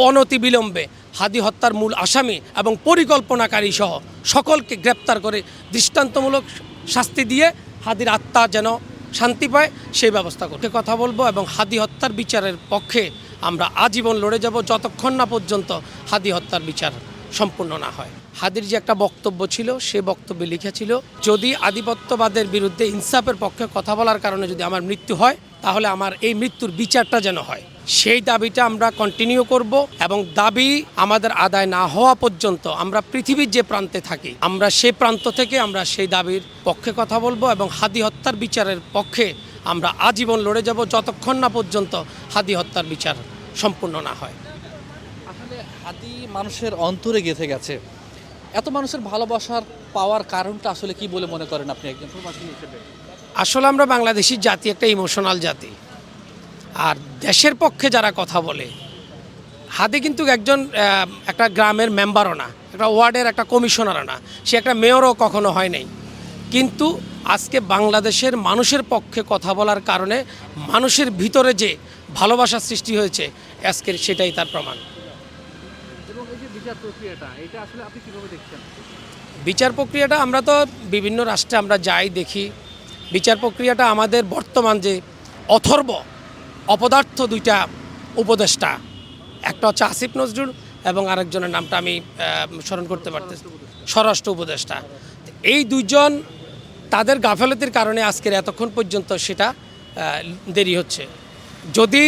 অনতিবিলম্বে হাদি হত্যার মূল আসামি এবং পরিকল্পনাকারী সহ সকলকে গ্রেপ্তার করে দৃষ্টান্তমূলক শাস্তি দিয়ে হাদির আত্মা যেন শান্তি পায় সেই ব্যবস্থা করতে কথা বলবো এবং হাদি হত্যার বিচারের পক্ষে আমরা আজীবন লড়ে যাব যতক্ষণ না পর্যন্ত হাদি হত্যার বিচার সম্পূর্ণ না হয়। হাদির যে একটা বক্তব্য ছিল সে বক্তব্যে লিখেছিল, যদি আধিপত্যবাদের বিরুদ্ধে ইনসাফের পক্ষে কথা বলার কারণে যদি আমার মৃত্যু হয় তাহলে আমার এই মৃত্যুর বিচারটা যেন হয়। সেই দাবিটা আমরা কন্টিনিউ করব এবং দাবি আমাদের আদায় না হওয়া পর্যন্ত আমরা পৃথিবীর যে প্রান্তে থাকি আমরা সেই প্রান্ত থেকে আমরা সেই দাবির পক্ষে কথা বলবো এবং হাদি হত্যার বিচারের পক্ষে আমরা আজীবন লড়ে যাব যতক্ষণ না পর্যন্ত হাদি হত্যার বিচার সম্পূর্ণ না হয়। আসলে হাদি মানুষের অন্তরে গেঁথে গেছে। এত মানুষের ভালোবাসার পাওয়ার কারণটা আসলে কি বলে মনে করেন আপনি একজন প্রবাসী হিসেবে? আসলে আমরা বাংলাদেশি জাতি একটা ইমোশনাল জাতি, আর দেশের পক্ষে যারা কথা বলে, হাদি কিন্তু একজন একটা গ্রামের মেম্বারও না, একটা ওয়ার্ডের একটা কমিশনারও না, সে একটা মেয়রও কখনো হয় নাই, কিন্তু আজকে বাংলাদেশের মানুষের পক্ষে কথা বলার কারণে মানুষের ভিতরে যে ভালোবাসা সৃষ্টি হয়েছে আজকের সেটাই তার প্রমাণ। এবং এই যে বিচার প্রক্রিয়াটা এটা আসলে আপনি কিভাবে দেখছেন? বিচার প্রক্রিয়াটা আমরা তো বিভিন্ন রাষ্ট্রে আমরা যাই দেখি, বিচার প্রক্রিয়াটা আমাদের বর্তমান যে অথর্ব অপদার্থ দুইটা উপদেষ্টা, একটা হচ্ছে আসিফ নজরুল এবং আরেকজনের নামটা আমি স্মরণ করতে পারতেছি, স্বরাষ্ট্র উপদেষ্টা, এই দুইজন তাদের গাফেলতির কারণে আজকের এতক্ষণ পর্যন্ত সেটা দেরি হচ্ছে। যদি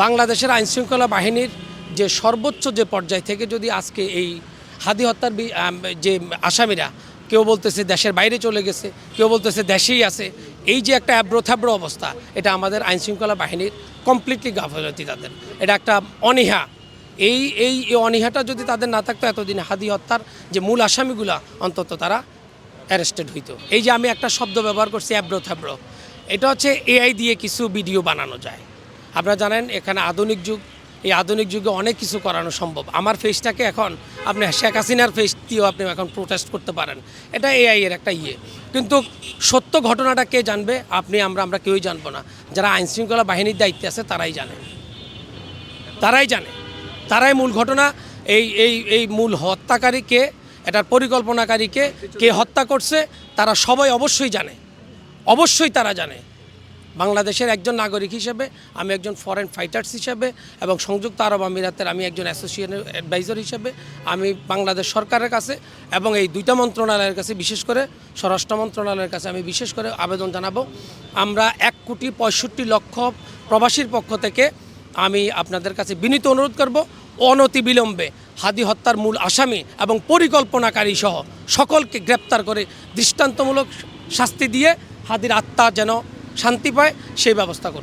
বাংলাদেশের আইনশৃঙ্খলা বাহিনীর যে সর্বোচ্চ যে পর্যায় থেকে যদি আজকে এই হাদি হত্যার যে আসামিরা, কেউ বলতেছে দেশের বাইরে চলে গেছে, কেউ বলতেছে দেশেই আছে, এই যে একটা অ্যাব্রো অবস্থা, এটা আমাদের আইনশৃঙ্খলা বাহিনীর কমপ্লিটলি গাফিলতি, তাদের এটা একটা অনীহা। এই অনীহাটা যদি তাদের না থাকতো এতদিন হাদি হত্যার যে মূল আসামিগুলা অন্তত তারা অ্যারেস্টেড হইতো। এই যে আমি একটা শব্দ ব্যবহার করছি অ্যাব্রো, এটা হচ্ছে এআই দিয়ে কিছু ভিডিও বানানো যায়। আপনারা জানেন এখানে আধুনিক যুগ, এই আধুনিক যুগে অনেক কিছু করানো সম্ভব। আমার ফেসটাকে এখন আপনি শেখ হাসিনার ফেস দিয়েও আপনি এখন প্রোটেস্ট করতে পারেন, এটা এআই এর একটা কিন্তু সত্য ঘটনাটা কে জানবে? আপনি আমরা কেউই জানবো না। যারা আইনশৃঙ্খলা বাহিনীর দায়িত্বে আছে তারাই জানে, তারাই মূল ঘটনা, এই মূল হত্যাকারীকে, এটার পরিকল্পনাকারীকে, কে হত্যা করছে তারা সবাই অবশ্যই তারা জানে। বাংলাদেশের একজন নাগরিক হিসেবে, আমি একজন ফরেন ফাইটার্স হিসেবে এবং সংযুক্ত আরব আমিরাতের আমি একজন অ্যাসোসিয়েট অ্যাডভাইজার হিসেবে আমি বাংলাদেশ সরকারের কাছে এবং এই দুইটা মন্ত্রণালয়ের কাছে, বিশেষ করে স্বরাষ্ট্র মন্ত্রণালয়ের কাছে আমি বিশেষ করে আবেদন জানাবো। আমরা 1,65,00,000 প্রবাসীর পক্ষ থেকে আমি আপনাদের কাছে বিনীত অনুরোধ করব, অনতিবিলম্বে হাদি হত্যার মূল আসামি এবং পরিকল্পনাকারী সহ সকলকে গ্রেপ্তার করে দৃষ্টান্তমূলক শাস্তি দিয়ে হাদির আত্মা যেন শান্তি পায় সেই ব্যবস্থা করুন।